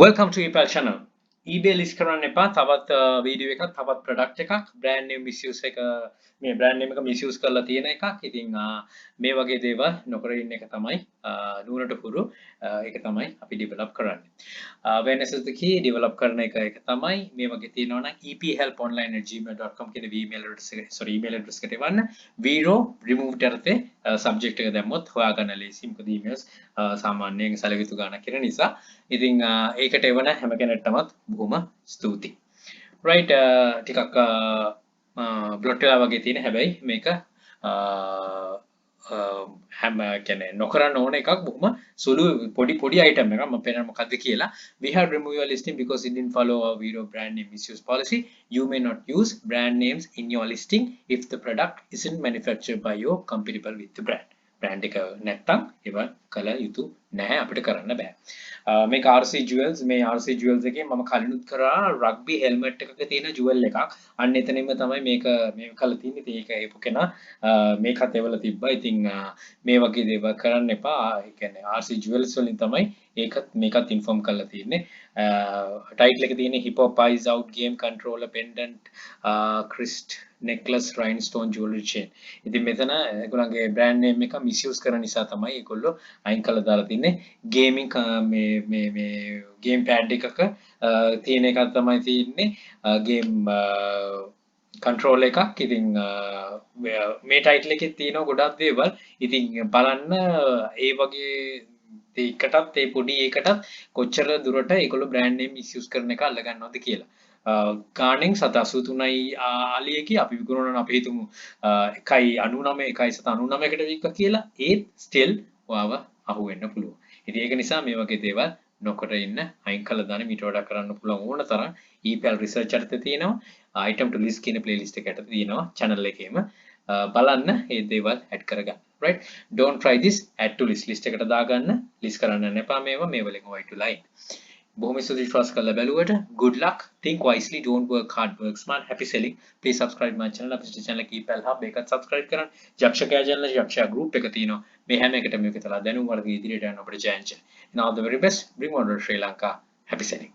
Welcome to ePal channel. eBay list කරන්න එපා තවත් වීඩියෝ එකක් තවත් ප්‍රොඩක්ට් එකක් brand name misuse එක මේ brand name එක misuse කරලා තියෙන එකක්. ඉතින් මේ වගේ දේවල් නොකර ඉන්න එක තමයි නුවණට හුරු ඒක තමයි අපි develop කරන්නේ. Awareness is the key develop කරන එක තමයි මේ වගේ තියෙනවා නම් ephelponline@gmail.com කියන email address එකට එවන්න. zero removed කරතේ subject එක දැම්මොත් හොයාගන්න ලේසි. මොකද emails සාමාන්‍යයෙන් සැලකිතු ගන්නක් කියන නිසා. ඉතින් ඒකට එවන හැම කෙනෙක්ටමත් බොහොම ස්තුතියි. right ටිකක් බ්ලොට් වෙලා වගේ තියෙන හැබැයි මේක හැම කියන්නේ නොකරන්න ඕන එකක් බොහොම සුළු පොඩි item එකක් මම පේනවා මොකද්ද කියලා. We have removed your listing because it didn't follow our Vero brand name misuse policy. You may not use brand names in your listing if the product isn't manufactured by your compatible with the brand. brand එක නැත්තම් ඒවා කල යුතු නැහැ අපිට කරන්න බෑ. මේක RC jewels මේ RC jewels එකේ මම කලිනුත් කරා රග්බි හෙල්මට් එකක තියෙන jewel එකක්. අන්න එතනින්ම තමයි මේක කළා තියෙන්නේ. ඉතින් ඒක ඒපු කෙනා මේකත් එවලා තිබ්බා. ඉතින් මේ වගේ දේවල් කරන්න එපා. ඒ කියන්නේ RC jewels වලින් තමයි මේකත් ඉන්ෆෝම් කරලා තියෙන්නේ. ටයිටල් එකේ තියෙන්නේ hip hop eyes out game controller pendant crest necklace rhinestone jewelry chain. ඉතින් මෙතන ඒගොල්ලන්ගේ brand name එක misuse කරන නිසා තමයි ඒගොල්ලෝ අයින් කළා දාලා තින්නේ. gaming මේ game pad එකක තියෙන එකක් තමයි තියෙන්නේ. game control එකක්. ඉතින් මේ ටයිටල් එකේ තියෙන ගොඩක් දේවල් ඉතින් බලන්න ඒ වගේ ඒකටත් ඒ පොඩි ඒකටත් කොච්චර දුරට ඒගොල්ලෝ brand name misuse කරන එක අල්ල ගන්නවද කියලා. ගාණෙන් 783යි ආලියකි අපි විකුණන අපි හිතමු 1.99 1.99කට වික්ක කියලා ඒත් still ඔයාව අහු වෙන්න පුළුවන්. ඉතින් ඒක නිසා මේ වගේ දේවල් නොකර ඉන්න අයින් කළා දාන්න මීට වඩා කරන්න පුළුවන් ඕන තරම් ePal research අර්ථය තියෙනවා item to list කියන playlist එකට තියෙනවා channel එකේම බලන්න මේ දේවල් add කරගන්න. right don't try this add to list එකට දාගන්න list කරන්න නැපා මේවා මේ වලින් white to line. බොහොම ස්තුතියි ට්‍රස් කරලා බැලුවට good luck think wisely don't work hard work smart happy selling please subscribe my channel අපේ channel එක ePal hub එකත් subscribe කරන්න යක්ෂකයා channel යක්ෂයා group එක තියෙනවා මේ හැම එකටම මේක තලා දැනුම් වර්ග ඉදිරියට යන අපේ channel and all the very best bring order Sri Lanka happy selling